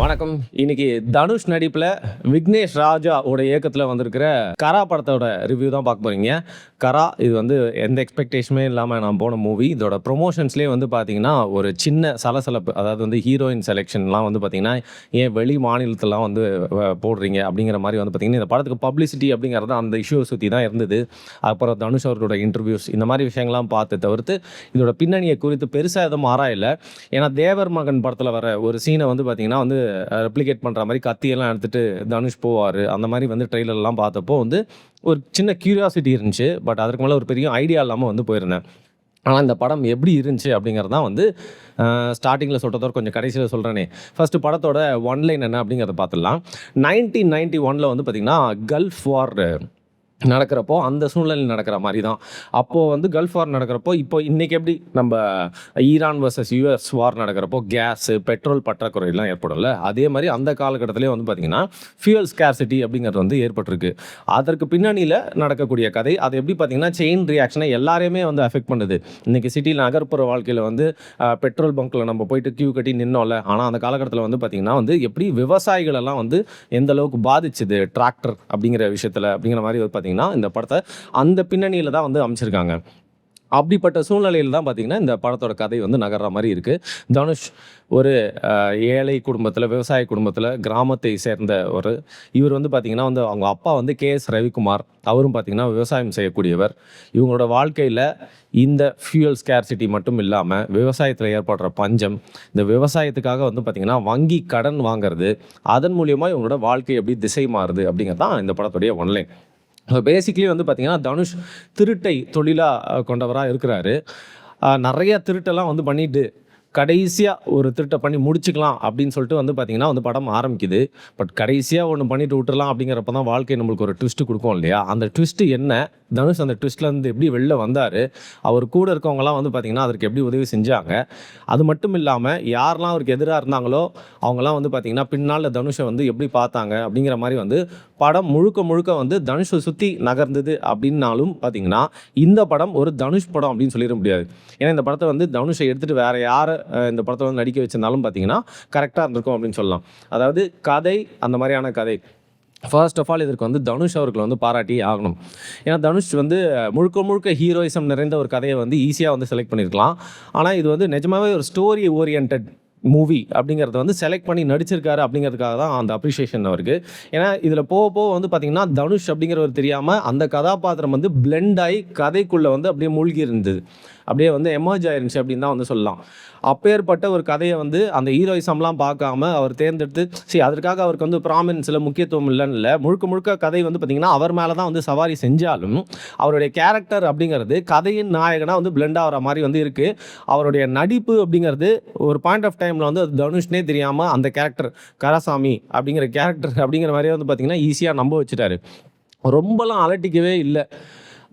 வணக்கம். இன்னைக்கு தனுஷ் நடிப்பில் விக்னேஷ் ராஜா ஓட இயக்கத்தில் வந்திருக்கிற கரா படத்தோட ரிவ்யூ தான் பார்க்க போகிறீங்க. கரா இது வந்து எந்த எக்ஸ்பெக்டேஷனுமே இல்லாமல் நான் போன மூவி. இதோட ப்ரொமோஷன்ஸ்லேயே வந்து பார்த்தீங்கன்னா ஒரு சின்ன சலசலப்பு, அதாவது வந்து ஹீரோயின் செலெக்ஷன்லாம் வந்து பார்த்தீங்கன்னா ஏன் வெளி மாநிலத்திலாம் வந்து போடுறீங்க அப்படிங்கிற மாதிரி வந்து பார்த்தீங்கன்னா இந்த படத்துக்கு பப்ளிசிட்டி அப்படிங்கிறது அந்த இஷ்யூ சுற்றி தான் இருந்தது. அப்புறம் தனுஷ் அவர்களோட இன்டர்வியூஸ் இந்த மாதிரி விஷயங்கள்லாம் பார்த்து தவிர்த்து இதோட பின்னணியை குறித்து பெருசாக எதுவும் ஆராயலை. ஏன்னா தேவர் மகன் படத்தில் வர ஒரு சீனை வந்து பார்த்தீங்கன்னா வந்து ரெப்ளிகேட் பண்ணுற மாதிரி கத்தியெல்லாம் எடுத்துகிட்டு தனுஷ் போவார். அந்த மாதிரி வந்து ட்ரெய்லர்லாம் பார்த்தப்போ வந்து ஒரு சின்ன க்யூரியாசிட்டி இருந்துச்சு. பட் அதற்கு மேலே ஒரு பெரிய ஐடியா இல்லாமல் வந்து போயிருந்தேன். ஆனால் இந்த படம் எப்படி இருந்துச்சு அப்படிங்கிறது தான் வந்து ஸ்டார்டிங்கில் சொல்கிறதோட கொஞ்சம் கடைசியில் சொல்கிறேனே. ஃபஸ்ட்டு படத்தோட ஒன்லைன் என்ன அப்படிங்கிறத பார்த்துடலாம். 1991 வந்து பார்த்திங்கன்னா கல்ஃப் வார் நடக்கிறப்போ அந்த சூழ்நிலை நடக்கிற மாதிரி தான். அப்போது வந்து கல்ஃப் வார் நடக்கிறப்போ இப்போ இன்றைக்கி எப்படி நம்ம ஈரான் வர்சஸ் யூஎஸ் வார் நடக்கிறப்போ கேஸு பெட்ரோல் பற்றாக்குறையெல்லாம் ஏற்படும்ல, அதே மாதிரி அந்த காலகட்டத்திலே வந்து பார்த்திங்கன்னா ஃபியூயல் ஸ்கேர்சிட்டி அப்படிங்கிறது வந்து ஏற்பட்டிருக்கு. அதற்கு பின்னணியில் நடக்கக்கூடிய கதை அது எப்படி பார்த்திங்கன்னா செயின் ரியாக்ஷனை எல்லாரையுமே வந்து அஃபெக்ட் பண்ணுது. இன்றைக்கி சிட்டியில் நகர்ப்புற வாழ்க்கையில் வந்து பெட்ரோல் பங்க்கில் நம்ம போயிட்டு கியூ கட்டி நின்னோம்ல, ஆனால் அந்த காலகட்டத்தில் வந்து பார்த்திங்கன்னா வந்து எப்படி விவசாயிகளெல்லாம் வந்து எந்த அளவுக்கு பாதிச்சுது டிராக்டர் அப்படிங்கிற விஷயத்தில் அப்படிங்கிற மாதிரி பார்த்திங்கன்னா இந்த படத்தை அந்த பின்னணியில் தான் வந்து அமைச்சிருக்காங்க. அப்படிப்பட்ட சூழ்நிலையில் தான் பார்த்திங்கன்னா இந்த படத்தோட கதை வந்து நகர்ற மாதிரி இருக்குது. தனுஷ் ஒரு ஏழை குடும்பத்தில், விவசாய குடும்பத்தில், கிராமத்தை சேர்ந்த இவர் வந்து பார்த்திங்கன்னா வந்து அவங்க அப்பா வந்து KS ரவிக்குமார், அவரும் பார்த்திங்கன்னா விவசாயம் செய்யக்கூடியவர். இவங்களோட வாழ்க்கையில் இந்த ஃபியூயல் ஸ்கேர்சிட்டி மட்டும் இல்லாமல் விவசாயத்தில் ஏற்படுற பஞ்சம், இந்த விவசாயத்துக்காக வந்து பார்த்திங்கன்னா வங்கி கடன் வாங்கிறது, அதன் மூலியமாக இவங்களோட வாழ்க்கை எப்படி திசை மாறுது அப்படிங்கிறது தான் இந்த படத்துடைய ஒன்லைன். பேசிக்லி வந்து பார்த்திங்கன்னா தனுஷ் திருட்டை தொழிலாக கொண்டவராக இருக்கிறாரு. நிறைய திருட்டெல்லாம் வந்து பண்ணிட்டு கடைசியாக ஒரு திருட்டை பண்ணி முடிச்சுக்கலாம் அப்படின்னு சொல்லிட்டு வந்து பார்த்திங்கன்னா வந்து படம் ஆரம்பிக்குது. பட் கடைசியாக ஒன்று பண்ணிவிட்டு விட்டுறலாம் அப்படிங்கிறப்ப தான் வாழ்க்கை நம்மளுக்கு ஒரு ட்விஸ்ட்டு கொடுக்கும் இல்லையா? அந்த ட்விஸ்ட்டு என்ன, தனுஷ் அந்த ட்விஸ்ட்லேருந்து எப்படி வெளில வந்தார், அவர் கூட இருக்கவங்களாம் வந்து பார்த்திங்கன்னா அதற்கு எப்படி உதவி செஞ்சாங்க, அது மட்டும் இல்லாமல் யாரெல்லாம் அவருக்கு எதிராக இருந்தாங்களோ அவங்களாம் வந்து பார்த்திங்கன்னா பின்னால் தனுஷை வந்து எப்படி பார்த்தாங்க அப்படிங்கிற மாதிரி வந்து படம் முழுக்க முழுக்க வந்து தனுஷை சுற்றி நகர்ந்தது. அப்படின்னாலும் பார்த்திங்கன்னா இந்த படம் ஒரு தனுஷ் படம் அப்படின்னு சொல்லிட முடியாது. ஏன்னா இந்த படத்தை வந்து தனுஷை எடுத்துகிட்டு வேறு யாரை இந்த படத்தை வந்து நடிக்க வச்சிருந்தாலும் பார்த்திங்கன்னா கரெக்டாக இருந்திருக்கும் அப்படின்னு சொல்லலாம். அதாவது கதை, அந்த மாதிரியான கதை. ஃபர்ஸ்ட் ஆஃப் ஆல் இதற்கு வந்து தனுஷ் அவர்களை வந்து பாராட்டி ஆகணும். ஏன்னா தனுஷ் வந்து முழுக்க முழுக்க ஹீரோயிசம் நிறைந்த ஒரு கதையை வந்து ஈஸியாக வந்து செலக்ட் பண்ணியிருக்கலாம். ஆனால் இது வந்து நிஜமாகவே ஒரு ஸ்டோரி ஓரியன்ட் மூவி அப்படிங்கிறத வந்து செலக்ட் பண்ணி நடிச்சிருக்காரு அப்படிங்கிறதுக்காக தான் அந்த அப்ரிஷியேஷன் அவருக்கு. ஏன்னா இதில் போக போக வந்து பார்த்திங்கன்னா தனுஷ் அப்படிங்கிறவர் தெரியாமல் அந்த கதாபாத்திரம் வந்து பிளெண்ட் ஆகி கதைக்குள்ளே வந்து அப்படியே மூழ்கி இருந்தது, அப்படியே வந்து எமர்ஜ் ஆயிருந்துச்சு அப்படின்னு தான் வந்து சொல்லலாம். அப்பேற்பட்ட ஒரு கதையை வந்து அந்த ஹீரோயிசம்லாம் பார்க்காம அவர் தேர்ந்தெடுத்து அதற்காக அவருக்கு வந்து ப்ராமினன்ஸில் முக்கியத்துவம் இல்லைன்னு இல்லை, முழுக்க முழுக்க கதை வந்து பார்த்திங்கன்னா அவர் மேலே தான் வந்து சவாரி செஞ்சாலும் அவருடைய கேரக்டர் அப்படிங்கிறது கதையின் நாயகனாக வந்து பிளெண்ட் ஆகிற மாதிரி வந்து இருக்குது. அவருடைய நடிப்பு அப்படிங்கிறது ஒரு பாயிண்ட் ஆஃப் டைமில் வந்து அது தனுஷ்னே தெரியாமல் அந்த கேரக்டர் கராசாமி அப்படிங்கிற கேரக்டர் அப்படிங்கிற மாதிரியே வந்து பார்த்திங்கன்னா ஈஸியாக நம்ப வச்சுட்டாரு. ரொம்பலாம் அலட்டிக்கவே இல்லை.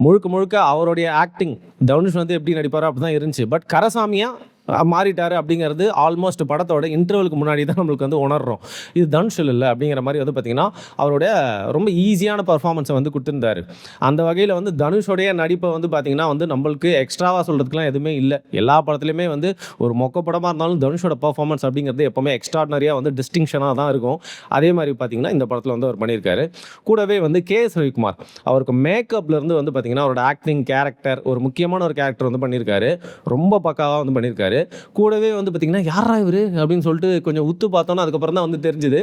முழுக்க முழுக்க அவருடைய ஆக்டிங் தனுஷ் வந்து எப்படி நடிப்பாரோ அப்படி தான் இருந்துச்சு. பட் கரசாமியாக மாறிட்டார் அப்படிங்கிறது ஆல்மோஸ்ட் படத்தோட இன்டர்வலுக்கு முன்னாடி தான் நம்மளுக்கு வந்து உணர்றோம். இது தனுஷ் இல்லை அப்படிங்கிற மாதிரி வந்து பார்த்திங்கன்னா அவருடைய ரொம்ப ஈஸியான பர்ஃபார்மன்ஸை வந்து கொடுத்துருந்தாரு. அந்த வகையில் வந்து தனுஷோடைய நடிப்பை வந்து பார்த்திங்கன்னா வந்து நம்மளுக்கு எக்ஸ்ட்ராவாக சொல்கிறதுக்குலாம் எதுவுமே இல்லை. எல்லா படத்துலையுமே வந்து ஒரு மொக்க படமாக இருந்தாலும் தனுஷோட பர்ஃபார்மன்ஸ் அப்படிங்கிறது எப்போவுமே எக்ஸ்ட்ராடினரியாக வந்து டிஸ்டிங்ஷனாக தான் இருக்கும். அதே மாதிரி பார்த்திங்கன்னா இந்த படத்தில் வந்து அவர் பண்ணியிருக்காரு. கூடவே வந்து KS ரவிக்குமார் அவருக்கு மேக்கப்லேருந்து வந்து பார்த்திங்கன்னா அவரோட ஆக்டிங், கேரக்டர், ஒரு முக்கியமான ஒரு கேரக்டர் வந்து பண்ணியிருக்காரு. ரொம்ப பக்காவாக வந்து பண்ணியிருக்காரு. கூடவே வந்து பார்த்திங்கன்னா யாரா இவர் அப்படின்னு சொல்லிட்டு கொஞ்சம் உத்து பார்த்தோன்னா அதுக்கப்புறம் தான் வந்து தெரிஞ்சுது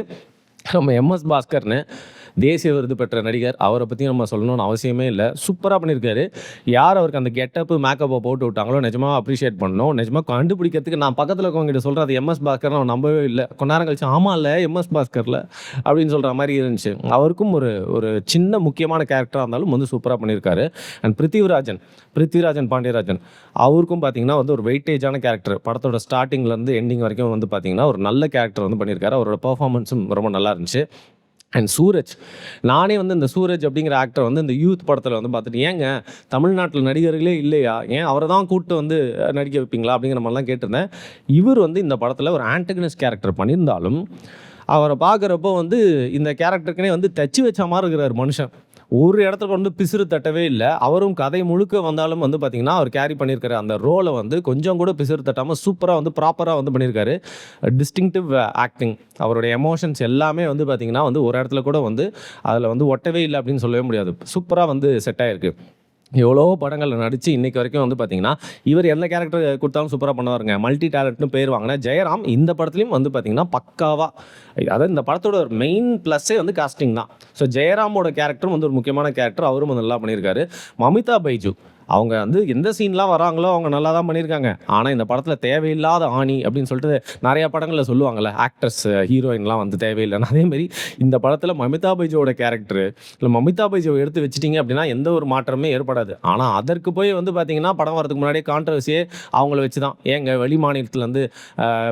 நம்ம MS பாஸ்கர்னு தேசிய விருது பெற்ற நடிகர். அவரை பற்றி நம்ம சொல்லணும்னு அவசியமே இல்லை, சூப்பராக பண்ணியிருக்காரு. யார் அவருக்கு அந்த கெட்டப்பு மேக்கப்பை போட்டு விட்டாங்களோ நிஜமாக அப்ரிஷியேட் பண்ணணும். நிஜமாக கண்டுபிடிக்கிறதுக்கு நான் பக்கத்தில் இருக்கவங்ககிட்ட சொல்கிறேன் அது MS பாஸ்கர், நான் நம்பவே இல்லை. கொஞ்ச நேரம் கழிச்சு ஆமாம் இல்லை MS பாஸ்கரில் அப்படின்னு சொல்கிற மாதிரி இருந்துச்சு. அவருக்கும் ஒரு சின்ன முக்கியமான கேரக்டராக இருந்தாலும் வந்து சூப்பராக பண்ணியிருக்காரு. அண்ட் பிருத்திவிராஜன் பாண்டியராஜன் அவருக்கும் பார்த்திங்கன்னா வந்து ஒரு வெயிட்டேஜான கேரக்டர் படத்தோட ஸ்டார்டிங்லேருந்து எண்டிங் வரைக்கும் வந்து பார்த்திங்கன்னா ஒரு நல்ல கேரக்டர் வந்து பண்ணியிருக்காரு. அவரோட பர்ஃபார்மன்ஸும் ரொம்ப நல்லா இருந்துச்சு. அண்ட் சூரஜ், நானே வந்து இந்த சூரஜ் அப்படிங்கிற ஆக்டர் வந்து இந்த யூத் படத்தில் வந்து பார்த்துட்டு ஏங்க தமிழ்நாட்டில் நடிகர்களே இல்லையா, ஏன் அவரை தான் கூப்பிட்டு வந்து நடிக்க வைப்பீங்களா அப்படிங்கிற மாதிரிலாம் கேட்டிருந்தேன். இவர் வந்து இந்த படத்தில் ஒரு ஆன்டகனிஸ்ட் கேரக்டர் பண்ணியிருந்தாலும் அவரை பார்க்குறப்போ வந்து இந்த கேரக்டருக்குனே வந்து தச்சு வச்ச மாதிரி இருக்கிறார் மனுஷன். ஒரு இடத்துல வந்து பிசுறு தட்டவே இல்லை. அவரும் கதை முழுக்க வந்தாலும் வந்து பார்த்தீங்கன்னா, அவர் கேரி பண்ணியிருக்கிற அந்த ரோலை வந்து கொஞ்சம் கூட பிசுறு தட்டாமல் சூப்பராக வந்து ப்ராப்பராக வந்து பண்ணியிருக்காரு. டிஸ்டிங்டிவ் ஆக்டிங், அவருடைய எமோஷன்ஸ் எல்லாமே வந்து பார்த்தீங்கன்னா வந்து ஒரு இடத்துல கூட வந்து அதில் வந்து ஒட்டவே இல்லை அப்படின்னு சொல்லவே முடியாது. சூப்பராக வந்து செட் ஆகிருக்கு. எவ்வளோ படங்களில் நடித்து இன்றைக்கு வரைக்கும் வந்து பார்த்தீங்கன்னா, இவர் எந்த கேரக்டர் கொடுத்தாலும் சூப்பராக பண்ணுவாருங்க. மல்டி டேலண்ட்னு பேர் வாங்கின ஜெயராம் இந்த படத்துலையும் வந்து பார்த்தீங்கன்னா பக்காவாக, அதாவது இந்த படத்தோட ஒரு மெயின் ப்ளஸ்ஸே வந்து காஸ்டிங் தான். ஸோ ஜெயராமோட கேரக்டரும் வந்து ஒரு முக்கியமான கேரக்டர், அவரும் வந்து நல்லா பண்ணியிருக்காரு. மமிதா பைஜு அவங்க வந்து எந்த சீன்லாம் வராங்களோ அவங்க நல்லா தான் பண்ணியிருக்காங்க. ஆனால் இந்த படத்தில் தேவையில்லாத ஆணி அப்படின்னு சொல்லிட்டு நிறையா படங்களில் சொல்லுவாங்கள்ல, ஆக்டர்ஸ் ஹீரோயின்லாம் வந்து தேவையில்லைன்னு. அதேமாரி இந்த படத்தில் மமிதா பைஜோட கேரக்டர் இல்லை, மமிதா பைஜோவை எடுத்து வச்சிட்டிங்க அப்படின்னா எந்த ஒரு மாற்றமே ஏற்படாது. ஆனால் அதற்கு போய் வந்து பார்த்தீங்கன்னா படம் வரதுக்கு முன்னாடியே கான்ட்ரவர்சியே அவங்கள வச்சு தான், ஏங்க வெளி மாநிலத்துலேருந்து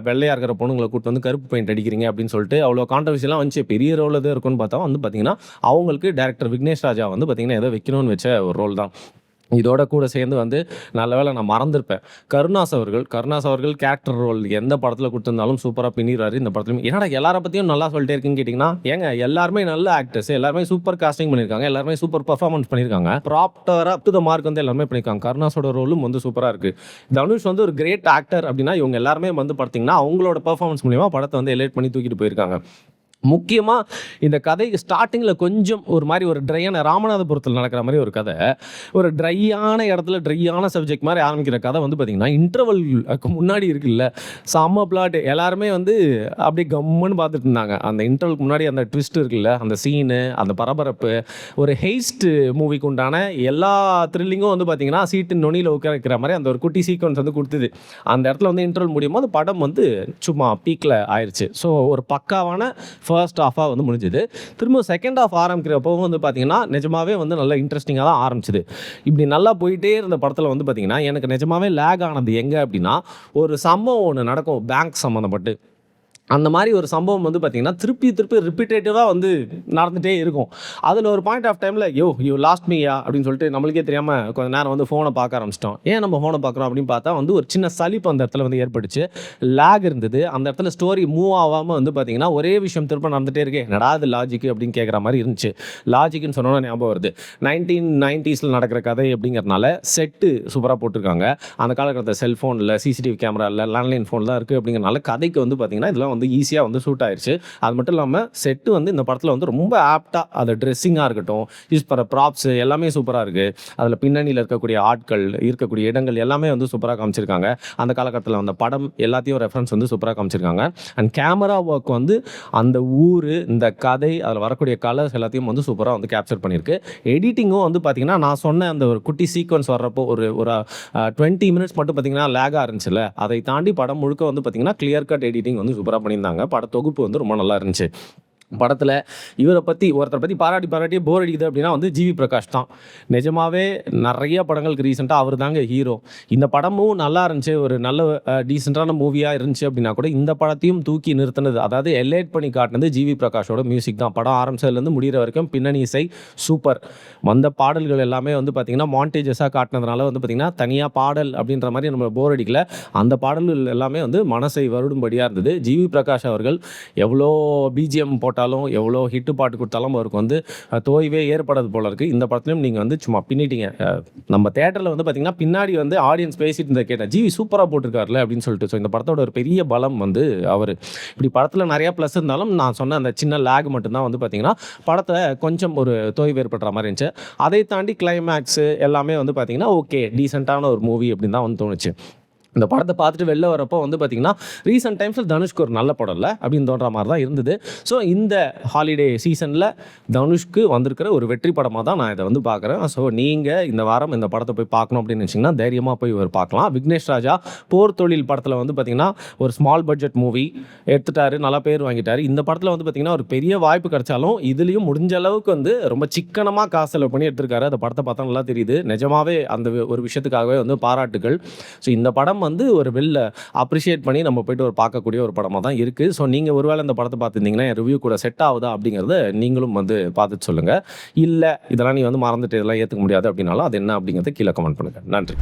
வெள்ளையாக இருக்கிற பொண்ணுங்களை கூப்பிட்டு வந்து கருப்பு பெயிண்ட் அடிக்கிறீங்க அப்படின்னு சொல்லிட்டு அவ்வளோ கான்ட்ரவர்சிலாம் வந்துச்சு. பெரிய ரோல் எதுவும் இருக்குன்னு பார்த்தா வந்து பார்த்தீங்கன்னா அவங்களுக்கு டேரக்டர் விக்னேஷ் ராஜா வந்து பார்த்தீங்கன்னா ஏதோ வைக்கணும்னு வச்ச ஒரு ரோல் தான். இதோட கூட சேர்ந்து வந்து நல்ல வேளை நான் மறந்துருப்பேன், கருணாஸ் அவர்கள் கேரக்டர் ரோல் எந்த படத்தில் கொடுத்துருந்தாலும் சூப்பராக பின்னிடுறாரு. இந்த படத்துலையும் என்னடா எல்லாரை பற்றியும் நல்லா சொல்லிட்டே இருக்குன்னு கேட்டிங்கன்னா, ஏங்க எல்லாருமே நல்ல ஆக்டர்ஸ், எல்லாருமே சூப்பர் காஸ்டிங் பண்ணியிருக்காங்க, எல்லாருமே சூப்பர் பர்ஃபார்மன்ஸ் பண்ணியிருக்காங்க, ப்ராப்பராக அப் டு த மார்க் வந்து எல்லாருமே பண்ணியிருக்காங்க. கருணாஸோட ரோலும் வந்து சூப்பராக இருக்குது. தனுஷ் வந்து ஒரு கிரேட் ஆக்டர் அப்படின்னா இவங்க எல்லாருமே வந்து பார்த்தீங்கன்னா அவங்களோட பர்ஃபார்மன்ஸ் மூலிமா படத்தை வந்து எலைட் பண்ணி தூக்கிட்டு போயிருக்காங்க. முக்கியமாக இந்த கதை ஸ்டார்டிங்கில் கொஞ்சம் ஒரு மாதிரி ஒரு ட்ரையான, ராமநாதபுரத்தில் நடக்கிற மாதிரி ஒரு கதை, ஒரு ட்ரையான இடத்துல ட்ரையான சப்ஜெக்ட் மாதிரி ஆரம்பிக்கிற கதை வந்து பார்த்திங்கன்னா இன்டர்வலுக்கு முன்னாடி இருக்குல்ல செம்ம பிளாட். எல்லாருமே வந்து அப்படியே கம்முன்னு பார்த்துட்டு இருந்தாங்க. அந்த இன்டர்வலுக்கு முன்னாடி அந்த ட்விஸ்ட் இருக்குல்ல, அந்த சீனு, அந்த பரபரப்பு, ஒரு ஹெய்ஸ்ட் மூவிக்கு உண்டான எல்லா த்ரில்லிங்கும் வந்து பார்த்திங்கன்னா சீட்டு நொனியில் உட்கார மாதிரி அந்த ஒரு குட்டி சீக்வன்ஸ் வந்து கொடுத்தது. அந்த இடத்துல வந்து இன்டர்வல் முடியும் போது படம் வந்து சும்மா பீக்கில் ஆயிடுச்சு. ஸோ ஒரு பக்காவான ஃபர்ஸ்ட் ஹாஃபாக வந்து முடிஞ்சுது. திரும்ப செகண்ட் ஹாஃப் ஆரம்பிக்கிறப்பவும் வந்து பார்த்தீங்கன்னா நிஜமாவே வந்து நல்லா இன்ட்ரெஸ்டிங்காக தான் ஆரம்பிச்சுது. இப்படி நல்லா போயிட்டே இருந்த படத்தில் வந்து பார்த்தீங்கன்னா எனக்கு நிஜமாவே லேக் ஆனது எங்கே அப்படின்னா, ஒரு சம்பவம் ஒன்று நடக்கும் பேங்க் சம்மந்தப்பட்டு. அந்த மாதிரி ஒரு சம்பவம் வந்து பார்த்திங்கன்னா திருப்பி ரிப்பீட்டேட்டிவாக வந்து நடந்துகிட்டே இருக்கும். அதில் ஒரு பாயிண்ட் ஆஃப் டைமில் யூ லாஸ்ட் மீயா அப்படின்னு சொல்லிட்டு நம்மளுக்கே தெரியாமல் கொஞ்சம் நேரம் வந்து ஃபோனை பார்க்க ஆரம்பிச்சிட்டோம். ஏன் நம்ம ஃபோனை பார்க்குறோம் அப்படின்னு பார்த்தா வந்து ஒரு சின்ன சலிப்பு அந்த இடத்துல வந்து ஏற்பட்டுச்சு. லேக் இருந்தது. அந்த இடத்துல ஸ்டோரி மூவ் ஆகாமல் வந்து பார்த்திங்கன்னா ஒரே விஷயம் திரும்ப நடந்துகிட்டே இருக்கே, என்னடா அது லாஜிக்கு அப்படின்னு கேட்குற மாதிரி இருந்துச்சு. லாஜிக்குன்னு சொன்னோன்னா ஞாபகம் வருது, 1990s நடக்கிற கதை அப்படிங்கிறதுனால செட்டு சூப்பராக போட்டிருக்காங்க. அந்த காலகட்டத்தில் செல்ஃபோனில், சிசிடிவி கேமரா இல்லை, லேண்ட்லைன் ஃபோன் தான் இருக்குது அப்படிங்கிறனால கதைக்கு வந்து பார்த்திங்கன்னா இதெல்லாம் வந்து ஈஸியாக வந்து சூட் ஆயிடுச்சு. அது மட்டும் இல்லாமல் செட்டு வந்து இந்த படத்தில் வந்து ரொம்ப ஆப்டாக, அது ட்ரெஸ்ஸிங்காக இருக்கட்டும், யூஸ் பண்ணுற ப்ராப்ஸ் எல்லாமே சூப்பராக இருக்குது. அதில் பின்னணியில் இருக்கக்கூடிய ஆட்கள், இருக்கக்கூடிய இடங்கள் எல்லாமே வந்து சூப்பராக காமிச்சிருக்காங்க. அந்த காலகட்டத்தில் அந்த படம் எல்லாத்தையும் ரெஃபரன்ஸ் வந்து சூப்பராக காமிச்சிருக்காங்க. அண்ட் கேமரா ஒர்க் வந்து அந்த ஊர், இந்த கதை, அதில் வரக்கூடிய கலர்ஸ் எல்லாத்தையும் வந்து சூப்பராக வந்து கேப்சர் பண்ணியிருக்கு. எடிட்டிங்கும் வந்து பார்த்திங்கன்னா நான் சொன்ன அந்த ஒரு குட்டி சீக்வன்ஸ் வர்றப்போ ஒரு 20 மினிட்ஸ் மட்டும் பார்த்திங்கன்னா லேகாக இருந்துச்சுல்ல, அதை தாண்டி படம் முழுக்க வந்து பார்த்திங்கன்னா கிளியர் கட் எடிட்டிங் வந்து சூப்பராக பண்ணியிருந்தாங்க. பட தொகுப்பு வந்து ரொம்ப நல்லா இருந்துச்சு. படத்தில் இவரை பற்றி ஒருத்தரை பற்றி பாராட்டியே போர் அடிக்குது அப்படின்னா வந்து ஜிவி பிரகாஷ் தான். நிஜமாவே நிறைய படங்களுக்கு ரீசெண்டாக அவர் தாங்க ஹீரோ. இந்த படமும் நல்லா இருந்துச்சு, ஒரு நல்ல டீசெண்டான மூவியாக இருந்துச்சு அப்படின்னா கூட இந்த படத்தையும் தூக்கி நிறுத்தினது, அதாவது எலைட் பண்ணி காட்டினது ஜிவி பிரகாஷோட மியூசிக் தான். படம் ஆரம்பிச்சதுலேருந்து முடிகிற வரைக்கும் பின்னணி இசை சூப்பர். வந்த பாடல்கள் எல்லாமே வந்து பார்த்திங்கன்னா மாண்டேஜஸாக காட்டினதுனால வந்து பார்த்திங்கன்னா தனியாக பாடல் அப்படின்ற மாதிரி நம்ம போர் அடிக்கல. அந்த பாடல்கள் எல்லாமே வந்து மனசை வருடும்படியாக இருந்தது. ஜிவி பிரகாஷ் அவர்கள் எவ்வளோ பிஜிஎம் போட்டால் எவ்வளோ ஹிட்டு பாட்டு கொடுத்தாலும் அவருக்கு வந்து தோய்வே ஏற்படாது போல இருக்குது. இந்த படத்துலையும் நீங்கள் வந்து சும்மா பின்னிட்டீங்க. நம்ம தேட்டரில் வந்து பார்த்திங்கன்னா பின்னாடி வந்து ஆடியன்ஸ் பேசிட்டு இருந்த கேட்டேன், ஜிவி சூப்பராக போட்டிருக்காருல அப்படின்னு சொல்லிட்டு. ஸோ இந்த படத்தோட ஒரு பெரிய பலம் வந்து அவர். இப்படி படத்தில் நிறையா ப்ளஸ் இருந்தாலும் நான் சொன்ன அந்த சின்ன லேக் மட்டும்தான் வந்து பார்த்திங்கன்னா படத்தில் கொஞ்சம் ஒரு தோய்வு ஏற்படுற மாதிரி இருந்துச்சு. அதை தாண்டி கிளைமேக்ஸு எல்லாமே வந்து பார்த்திங்கன்னா ஓகே, டீசெண்டான ஒரு மூவி அப்படின்னு தான் வந்து தோணுச்சு. இந்த படத்தை பார்த்துட்டு வெளில வரப்போ வந்து பார்த்திங்கன்னா ரீசெண்ட் டைம்ஸில் தனுஷ்க்கு ஒரு நல்ல படம் இல்லை அப்படின்னு தோன்ற மாதிரி தான் இருந்தது. ஸோ இந்த ஹாலிடே சீசனில் தனுஷ்க்கு வந்திருக்கிற ஒரு வெற்றி படமாக தான் நான் இதை வந்து பார்க்குறேன். ஸோ நீங்கள் இந்த வாரம் இந்த படத்தை போய் பார்க்கணும் அப்படின்னு நினச்சிங்கன்னா தைரியமாக போய் ஒரு பார்க்கலாம். விக்னேஷ் ராஜா போர் தொழில் படத்தில் வந்து பார்த்திங்கன்னா ஒரு ஸ்மால் பட்ஜெட் மூவி எடுத்துட்டாரு, நல்லா பேர் வாங்கிட்டார். இந்த படத்தில் வந்து பார்த்திங்கன்னா ஒரு பெரிய வாய்ப்பு கிடைச்சாலும் இதுலேயும் முடிஞ்ச அளவுக்கு வந்து ரொம்ப சிக்கனமாக காசு செலவு பண்ணி எடுத்திருக்காரு. அந்த படத்தை பார்த்தா நல்லா தெரியுது. நிஜமாவே அந்த ஒரு விஷயத்துக்காகவே வந்து பாராட்டுகள். ஸோ இந்த படம் வந்து ஒரு வெளில அப்ரிஷியேட் பண்ணி நம்ம போய்ட்டு ஒரு பார்க்கக்கூடிய ஒரு படமாக தான் இருக்குது. ஸோ நீங்கள் ஒருவேளை இந்த படத்தை பார்த்துருந்தீங்கன்னா என் ரிவ்யூ கூட செட் ஆகுதா அப்படிங்கிறத நீங்களும் வந்து பார்த்துட்டு சொல்லுங்கள். இல்லை இதெல்லாம் நீ வந்து மறந்துட்டு இதெல்லாம் ஏற்றுக்க முடியாது அப்படின்னாலும் அது என்ன அப்படிங்கிறத கீழே கமெண்ட் பண்ணுங்கள். நன்றி.